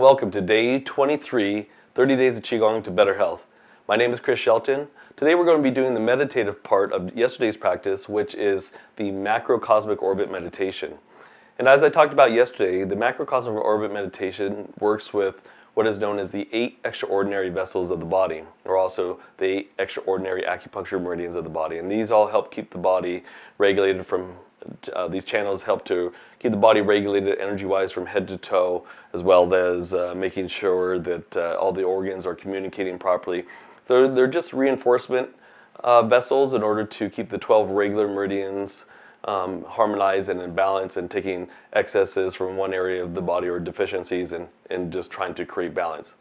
welcome to day 23, 30 Days of Qigong to Better Health. My name is Shelton. Today we're going to be doing the meditative part of yesterday's practice, which is the Macrocosmic Orbit Meditation. And as I talked about yesterday, the Macrocosmic Orbit Meditation works with what is known as the 8 extraordinary vessels of the body, or also the 8 extraordinary acupuncture meridians of the body. And these all help keep the body regulated from these channels help to keep the body regulated energy-wise from head to toe, as well as making sure that all the organs are communicating properly. So they're just reinforcement vessels in order to keep the 12 regular meridians harmonized and in balance, and taking excesses from one area of the body or deficiencies and just trying to create balance.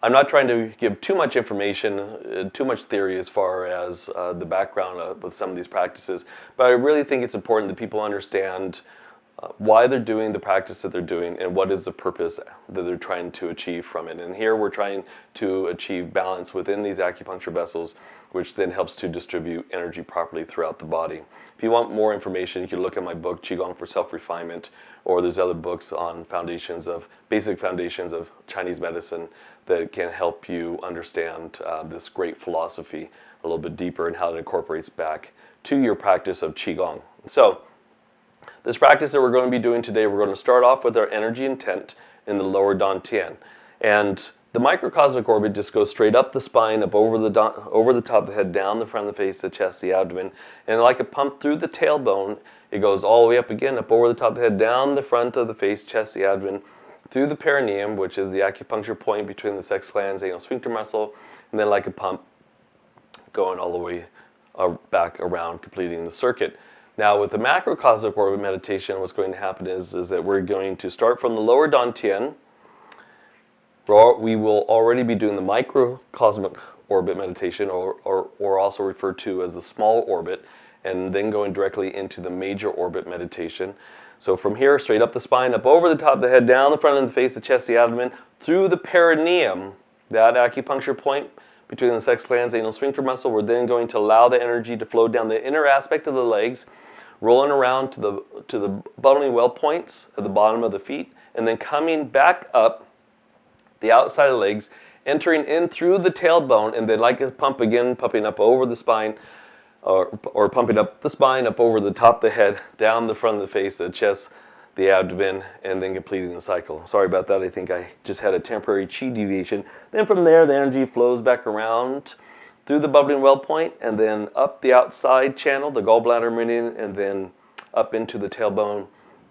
I'm not trying to give too much information, too much theory as far as the background with some of these practices, but I really think it's important that people understand why they're doing the practice that they're doing and what is the purpose that they're trying to achieve from it. And here we're trying to achieve balance within these acupuncture vessels, which then helps to distribute energy properly throughout the body. If you want more information, you can look at my book, Qigong for Self-Refinement, or there's other books on basic foundations of Chinese medicine that can help you understand this great philosophy a little bit deeper and how it incorporates back to your practice of Qigong. So, this practice that we're going to be doing today, we're going to start off with our energy intent in the lower dantian. And the microcosmic orbit just goes straight up the spine, up over the top of the head, down the front of the face, the chest, the abdomen. And like a pump through the tailbone, it goes all the way up again, up over the top of the head, down the front of the face, chest, the abdomen, through the perineum, which is the acupuncture point between the sex glands, anal sphincter muscle, and then like a pump going all the way back around, completing the circuit. Now with the macrocosmic orbit meditation, what's going to happen is that we're going to start from the lower dantian. We will already be doing the microcosmic orbit meditation, or also referred to as the small orbit, and then going directly into the major orbit meditation. So from here, straight up the spine, up over the top of the head, down the front of the face, the chest, the abdomen, through the perineum, that acupuncture point between the sex glands, anal sphincter muscle. We're then going to allow the energy to flow down the inner aspect of the legs, rolling around to the bundling well points at the bottom of the feet, and then coming back up the outside of the legs, entering in through the tailbone, and then like a pump again, pumping up over the spine, or pumping up the spine, up over the top of the head, down the front of the face, the chest, the abdomen, and then completing the cycle. Sorry about that, I think I just had a temporary chi deviation. Then from there, the energy flows back around through the bubbling well point, and then up the outside channel, the gallbladder meridian, and then up into the tailbone,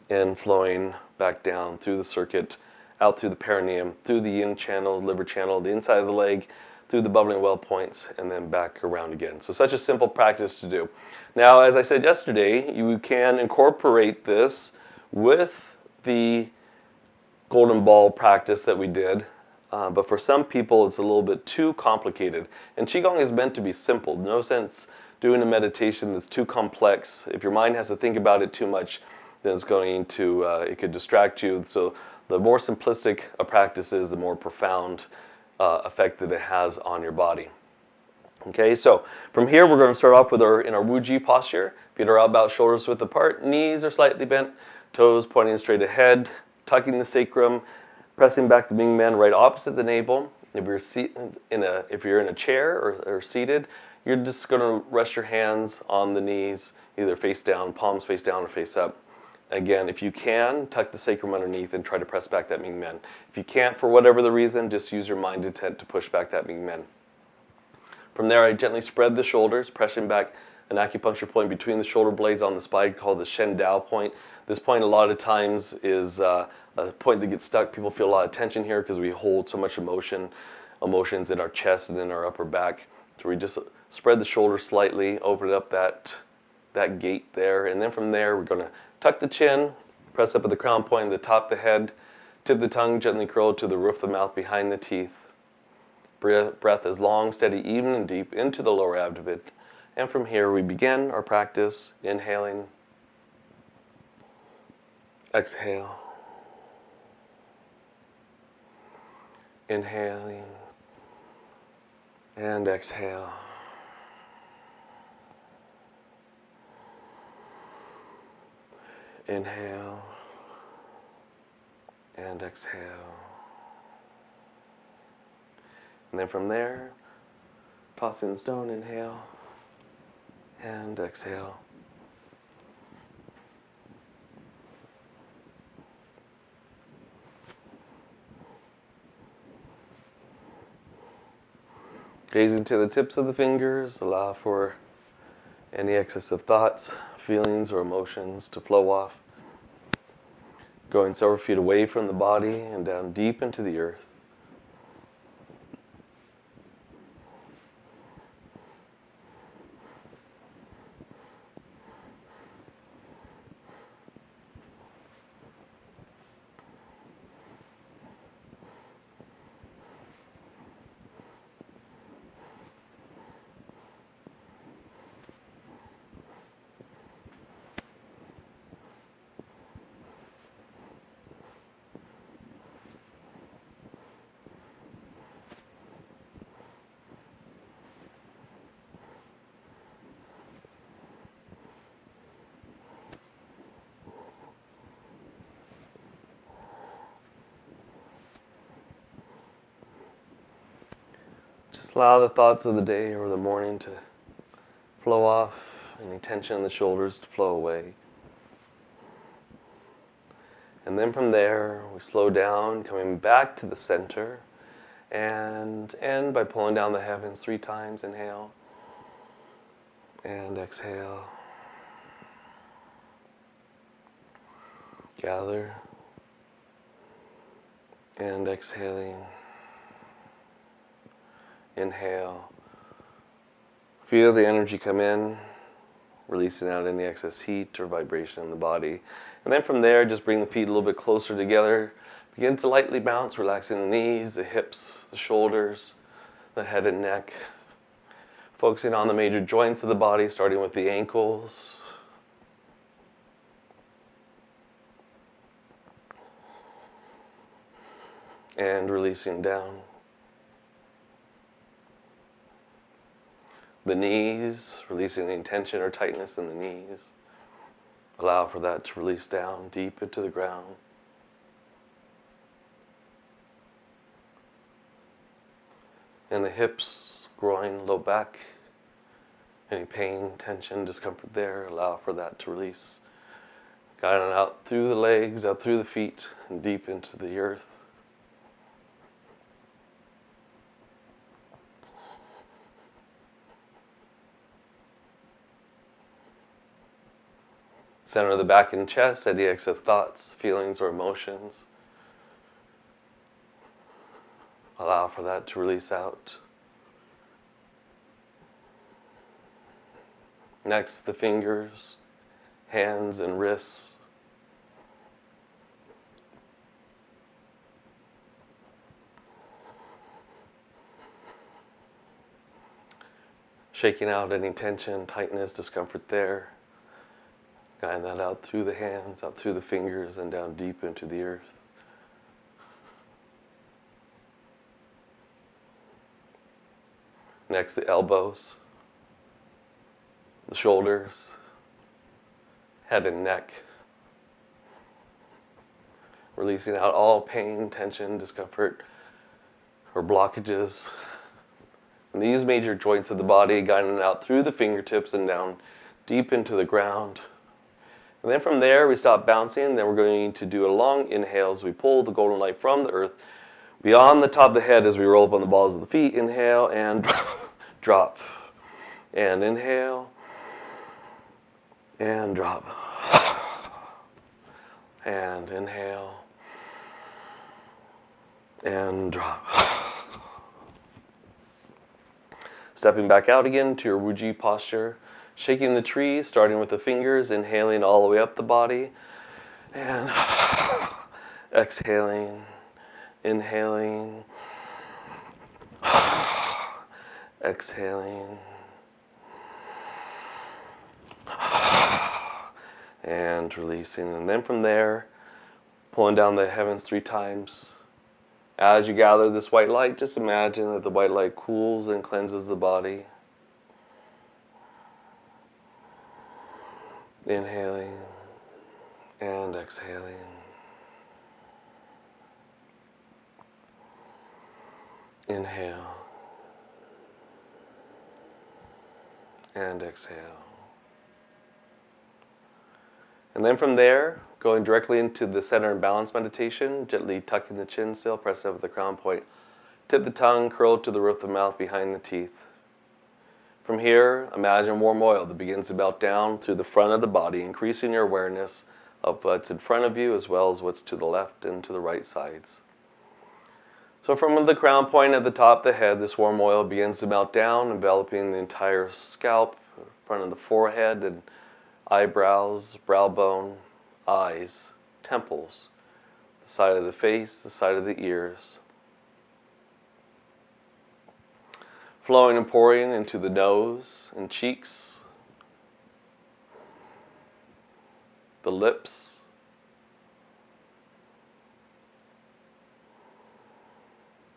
and flowing back down through the circuit, out through the perineum, through the yin channel, liver channel, the inside of the leg, through the bubbling well points, and then back around again. So such a simple practice to do. Now, as I said yesterday, you can incorporate this with the golden ball practice that we did, but for some people it's a little bit too complicated. And Qigong is meant to be simple. No sense doing a meditation that's too complex. If your mind has to think about it too much, then it's going to, it could distract you. So the more simplistic a practice is, the more profound effect that it has on your body. Okay, so from here we're going to start off with in our Wuji posture. Feet are out about shoulders width apart, knees are slightly bent, toes pointing straight ahead, tucking the sacrum, pressing back the Ming Men right opposite the navel. If you're in a chair or seated, you're just going to rest your hands on the knees, either face down, palms face down, or face up. Again, if you can, tuck the sacrum underneath and try to press back that Ming Men. If you can't, for whatever the reason, just use your mind intent to push back that Ming Men. From there, I gently spread the shoulders, pressing back an acupuncture point between the shoulder blades on the spine called the Shen Dao point. This point a lot of times is a point that gets stuck. People feel a lot of tension here because we hold so much emotions in our chest and in our upper back. So we just spread the shoulders slightly, open up that gate there, and then from there we're going to tuck the chin, press up at the crown point of the top of the head, tip the tongue gently curled to the roof of the mouth behind the teeth. Breath is long, steady, even, and deep into the lower abdomen. And from here we begin our practice, inhaling, exhale, inhaling, and exhale. Inhale and exhale. And then from there, tossing the stone, inhale, and exhale. Gazing to the tips of the fingers, allow for any excess of thoughts, feelings, or emotions to flow off. Going several feet away from the body and down deep into the earth. Just allow the thoughts of the day or the morning to flow off, any tension in the shoulders to flow away. And then from there, we slow down, coming back to the center, and end by pulling down the heavens 3 times. Inhale, and exhale. Gather, and exhaling. Inhale. Feel the energy come in, releasing out any excess heat or vibration in the body. And then from there, just bring the feet a little bit closer together. Begin to lightly bounce, relaxing the knees, the hips, the shoulders, the head and neck. Focusing on the major joints of the body, starting with the ankles. And releasing down. The knees, releasing any tension or tightness in the knees. Allow for that to release down deep into the ground. And the hips, groin, low back. Any pain, tension, discomfort there, allow for that to release. Guiding out through the legs, out through the feet, and deep into the earth. Center of the back and chest, any excess thoughts, feelings, or emotions. Allow for that to release out. Next, the fingers, hands, and wrists. Shaking out any tension, tightness, discomfort there. Guiding that out through the hands, out through the fingers, and down deep into the earth. Next, the elbows, the shoulders, head and neck. Releasing out all pain, tension, discomfort, or blockages. And these major joints of the body, guiding it out through the fingertips and down deep into the ground. And then from there, we stop bouncing. Then we're going to do a long inhale as we pull the golden light from the earth beyond the top of the head as we roll up on the balls of the feet. Inhale and drop. And inhale and drop. And inhale and drop. Stepping back out again to your Wuji posture. Shaking the tree, starting with the fingers, inhaling all the way up the body, and exhaling, inhaling, exhaling, and releasing. And then from there, pulling down the heavens 3 times. As you gather this white light, just imagine that the white light cools and cleanses the body. Inhaling and exhaling. Inhale and exhale. And then from there, going directly into the center and balance meditation, gently tucking the chin still, press up at the crown point. Tip the tongue, curl to the roof of the mouth behind the teeth. From here, imagine warm oil that begins to melt down through the front of the body, increasing your awareness of what's in front of you as well as what's to the left and to the right sides. So from the crown point at the top of the head, this warm oil begins to melt down, enveloping the entire scalp, front of the forehead and eyebrows, brow bone, eyes, temples, the side of the face, the side of the ears. Flowing and pouring into the nose and cheeks, the lips,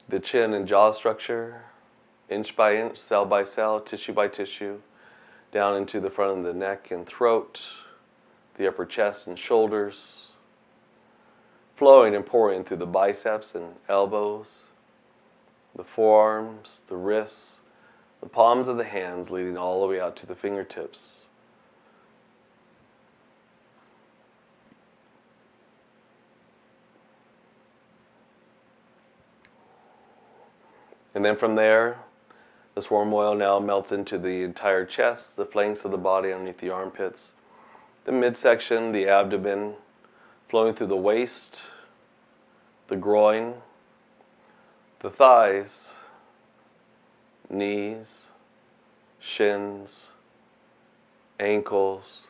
the chin and jaw structure, inch by inch, cell by cell, tissue by tissue, down into the front of the neck and throat, the upper chest and shoulders, flowing and pouring through the biceps and elbows, the forearms, the wrists, the palms of the hands, leading all the way out to the fingertips. And then from there, this warm oil now melts into the entire chest, the flanks of the body underneath the armpits, the midsection, the abdomen, flowing through the waist, the groin, the thighs, knees, shins, ankles,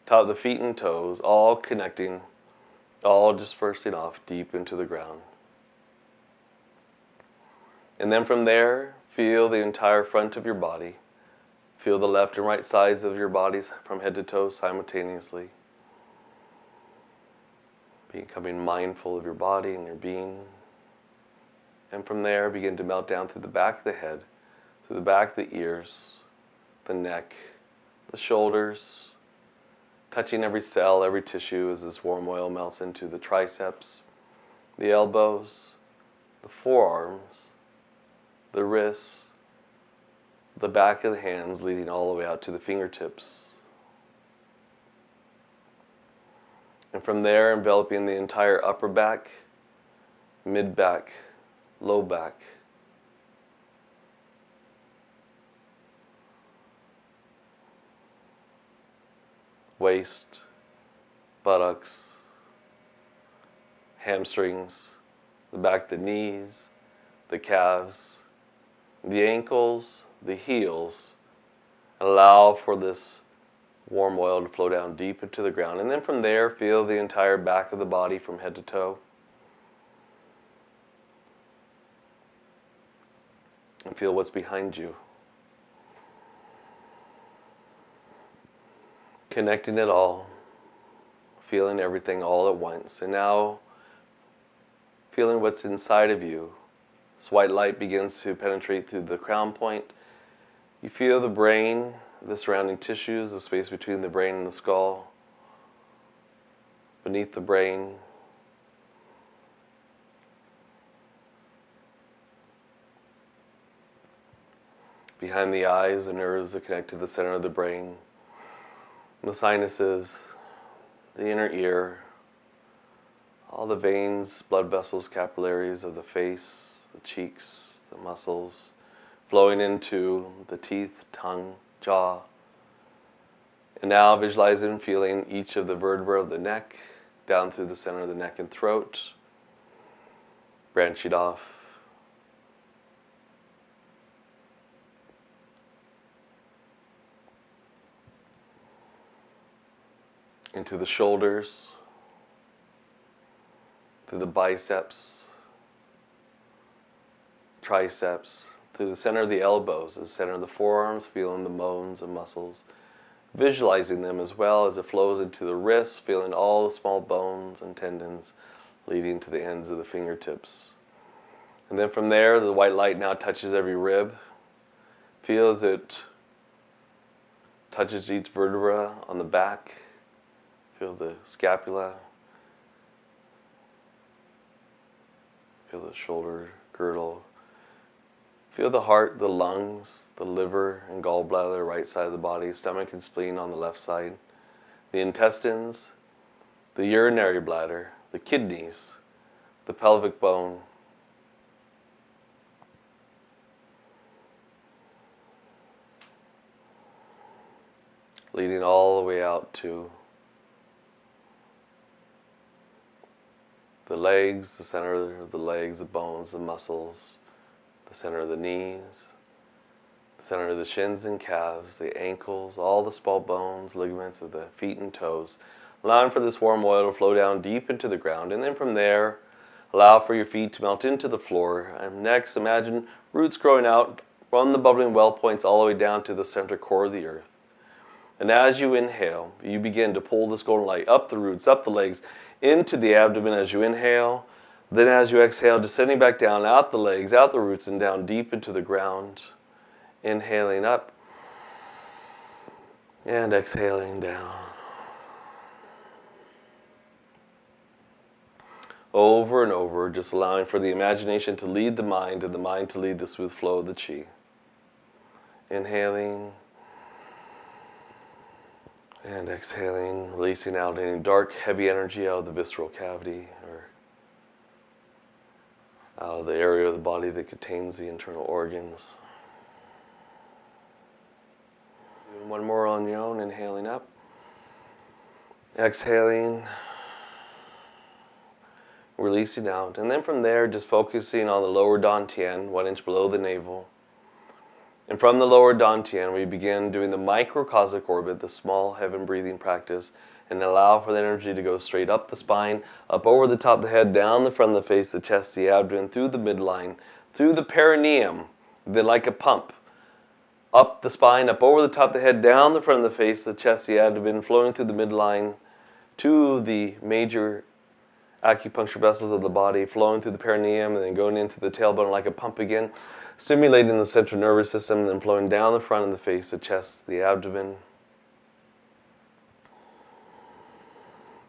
top of the feet and toes, all connecting, all dispersing off deep into the ground. And then from there, feel the entire front of your body. Feel the left and right sides of your bodies from head to toe simultaneously. Becoming mindful of your body and your being. And from there, begin to melt down through the back of the head, through the back of the ears, the neck, the shoulders, touching every cell, every tissue as this warm oil melts into the triceps, the elbows, the forearms, the wrists, the back of the hands, leading all the way out to the fingertips. And from there, enveloping the entire upper back, mid back, low back, waist, buttocks, hamstrings, the back of the knees, the calves, the ankles, the heels. Allow for this warm oil to flow down deep into the ground. And then from there, feel the entire back of the body from head to toe. And feel what's behind you. Connecting it all. Feeling everything all at once. And now, feeling what's inside of you. This white light begins to penetrate through the crown point. You feel the brain, the surrounding tissues, the space between the brain and the skull. Beneath the brain. Behind the eyes, the nerves that connect to the center of the brain. The sinuses, the inner ear, all the veins, blood vessels, capillaries of the face, the cheeks, the muscles, flowing into the teeth, tongue, jaw. And now visualizing and feeling each of the vertebrae of the neck, down through the center of the neck and throat, branching off. Into the shoulders, through the biceps, triceps, through the center of the elbows, the center of the forearms, feeling the bones and muscles, visualizing them as well as it flows into the wrists, feeling all the small bones and tendons leading to the ends of the fingertips. And then from there, the white light now touches every rib. Feel as it touches each vertebra on the back. Feel the scapula. Feel the shoulder girdle. Feel the heart, the lungs, the liver and gallbladder, right side of the body, stomach and spleen on the left side, the intestines, the urinary bladder, the kidneys, the pelvic bone, leading all the way out to the legs, the center of the legs, the bones, the muscles, the center of the knees, the center of the shins and calves, the ankles, all the small bones, ligaments of the feet and toes, allowing for this warm oil to flow down deep into the ground. And then from there, allow for your feet to melt into the floor. And next, imagine roots growing out from the bubbling well points all the way down to the center core of the earth. And as you inhale, you begin to pull this golden light up the roots, up the legs, into the abdomen as you inhale. Then as you exhale, descending back down, out the legs, out the roots, and down deep into the ground. Inhaling up and exhaling down. Over and over, just allowing for the imagination to lead the mind and the mind to lead the smooth flow of the qi. Inhaling and exhaling, releasing out any dark, heavy energy out of the visceral cavity or out of the area of the body that contains the internal organs. Doing one more on your own, inhaling up, exhaling, releasing out. And then from there, just focusing on the lower dantian, 1 inch below the navel. And from the lower dantian, we begin doing the microcosmic orbit, the small heaven breathing practice, and allow for the energy to go straight up the spine, up over the top of the head, down the front of the face, the chest, the abdomen, through the midline, through the perineum, then like a pump, up the spine, up over the top of the head, down the front of the face, the chest, the abdomen, flowing through the midline, to the major acupuncture vessels of the body, flowing through the perineum, and then going into the tailbone like a pump again, stimulating the central nervous system, and then flowing down the front of the face, the chest, the abdomen.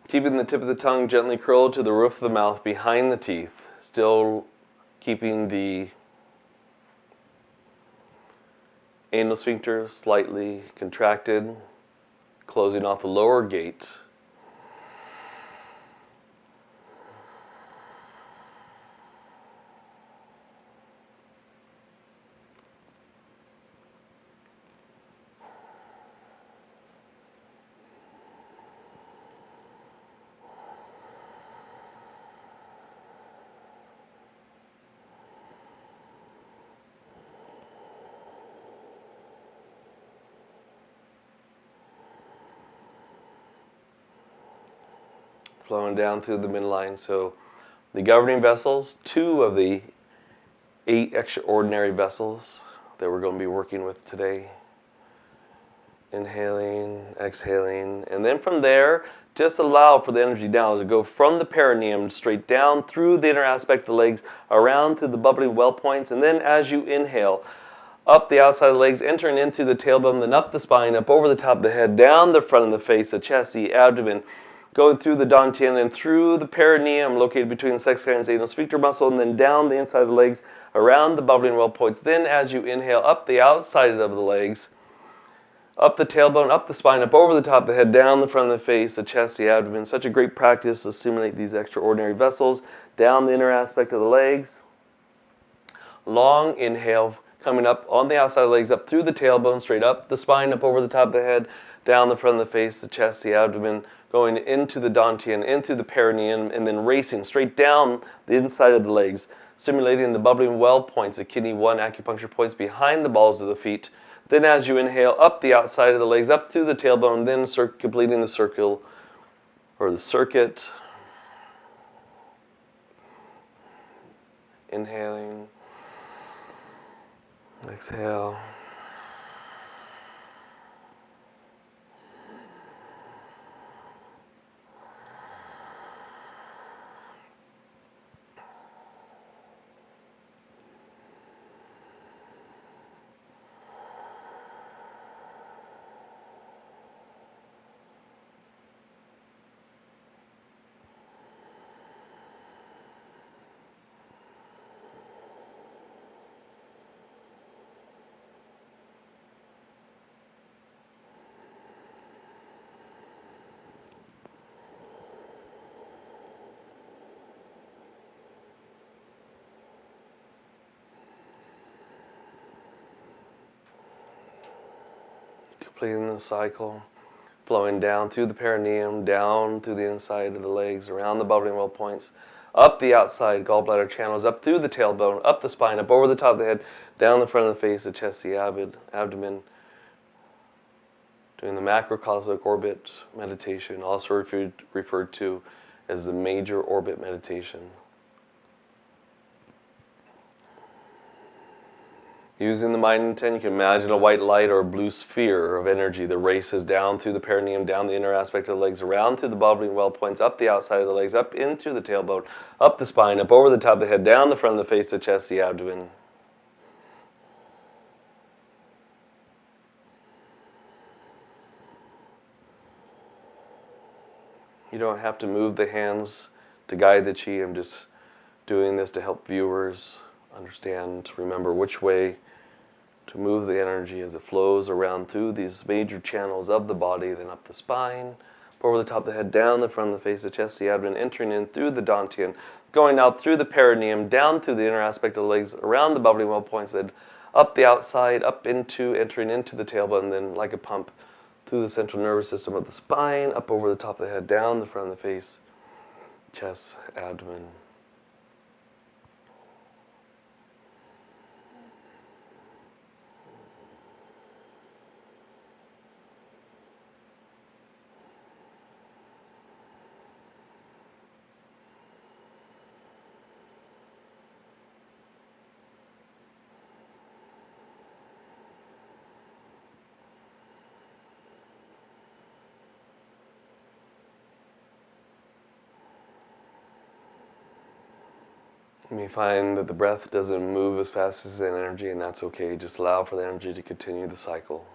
Keeping the tip of the tongue gently curled to the roof of the mouth behind the teeth, still keeping the anal sphincter slightly contracted, closing off the lower gate. Flowing down through the midline. So the governing vessels, 2 of the 8 extraordinary vessels that we're going to be working with today. Inhaling, exhaling, and then from there, just allow for the energy down to go from the perineum straight down through the inner aspect of the legs, around to the bubbling well points, and then as you inhale, up the outside of the legs, entering into the tailbone, then up the spine, up over the top of the head, down the front of the face, the chest, the abdomen, going through the dantian and through the perineum located between the sex glands, anal sphincter muscle, and then down the inside of the legs, around the bubbling well points. Then as you inhale, up the outside of the legs, up the tailbone, up the spine, up over the top of the head, down the front of the face, the chest, the abdomen. Such a great practice to stimulate these extraordinary vessels, down the inner aspect of the legs. Long inhale, coming up on the outside of the legs, up through the tailbone, straight up the spine, up over the top of the head, down the front of the face, the chest, the abdomen, going into the dantian, into the perineum, and then racing straight down the inside of the legs, stimulating the bubbling well points, the kidney 1 acupuncture points behind the balls of the feet. Then as you inhale, up the outside of the legs, up to the tailbone, then completing the circle, or the circuit. Inhaling, exhale. completing the cycle, flowing down through the perineum, down through the inside of the legs, around the bubbling well points, up the outside gallbladder channels, up through the tailbone, up the spine, up over the top of the head, down the front of the face, the chest, the abdomen. Doing the macrocosmic orbit meditation, also referred to as the major orbit meditation. Using the mind intent, you can imagine a white light or a blue sphere of energy that races down through the perineum, down the inner aspect of the legs, around through the bubbling well points, up the outside of the legs, up into the tailbone, up the spine, up over the top of the head, down the front of the face, the chest, the abdomen. You don't have to move the hands to guide the chi. I'm just doing this to help viewers understand, remember which way to move the energy as it flows around through these major channels of the body, then up the spine, over the top of the head, down the front of the face, the chest, the abdomen, entering in through the dantian, going out through the perineum, down through the inner aspect of the legs, around the bubbling well points, then up the outside, up into, entering into the tailbone, then like a pump, through the central nervous system of the spine, up over the top of the head, down the front of the face, chest, abdomen. You may find that the breath doesn't move as fast as the energy, and that's okay. Just allow for the energy to continue the cycle.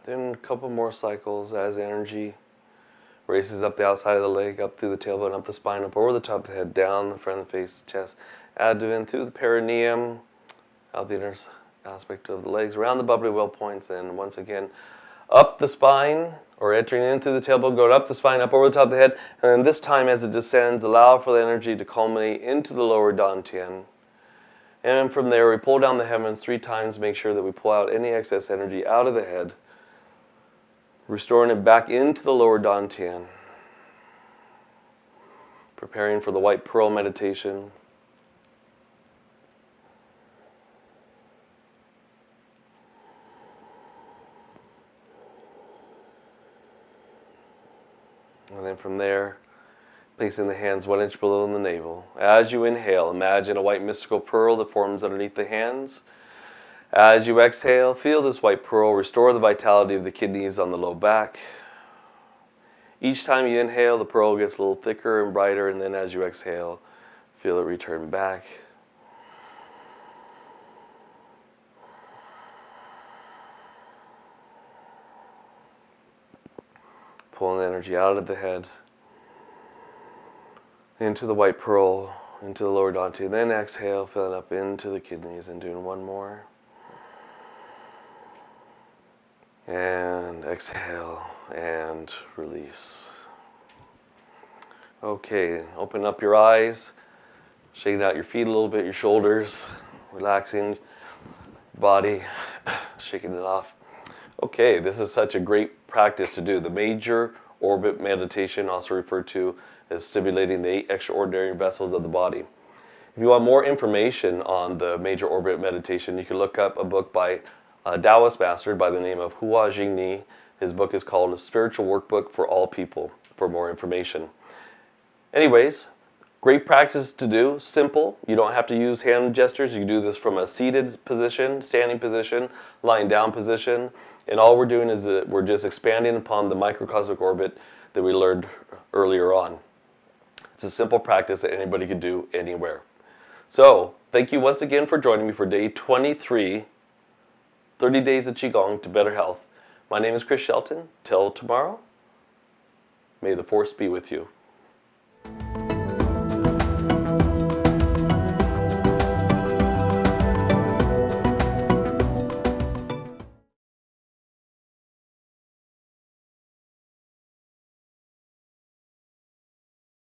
Then a couple more cycles as energy races up the outside of the leg, up through the tailbone, up the spine, up over the top of the head, down the front of the face, chest, abdomen, through the perineum, out the inner aspect of the legs, around the bubbly well points, and once again, up the spine, or entering in through the tailbone, going up the spine, up over the top of the head, and then this time as it descends, allow for the energy to culminate into the lower dantian. And from there, we pull down the heavens 3 times, make sure that we pull out any excess energy out of the head, restoring it back into the lower dantian, preparing for the white pearl meditation. And then from there, placing the hands 1 inch below the navel. As you inhale, imagine a white mystical pearl that forms underneath the hands. As you exhale, feel this white pearl restore the vitality of the kidneys on the low back. Each time you inhale, the pearl gets a little thicker and brighter, and then as you exhale, feel it return back. Pulling the energy out of the head, into the white pearl, into the lower dantian, then exhale, filling up into the kidneys, and doing one more. And exhale and release. Okay, open up your eyes, shaking out your feet a little bit, your shoulders, relaxing body, shaking it off. Okay, this is such a great practice to do. The major orbit meditation, also referred to as stimulating the 8 extraordinary vessels of the body. If you want more information on the major orbit meditation, you can look up a book by a Taoist master by the name of Hua Jingni. His book is called A Spiritual Workbook for All People, for more information. Anyways, great practice to do, simple. You don't have to use hand gestures. You can do this from a seated position, standing position, lying down position. And all we're doing is we're just expanding upon the microcosmic orbit that we learned earlier on. It's a simple practice that anybody can do anywhere. So, thank you once again for joining me for day 23, 30 Days of Qigong to Better Health. My name is Chris Shelton. Till tomorrow, may the force be with you.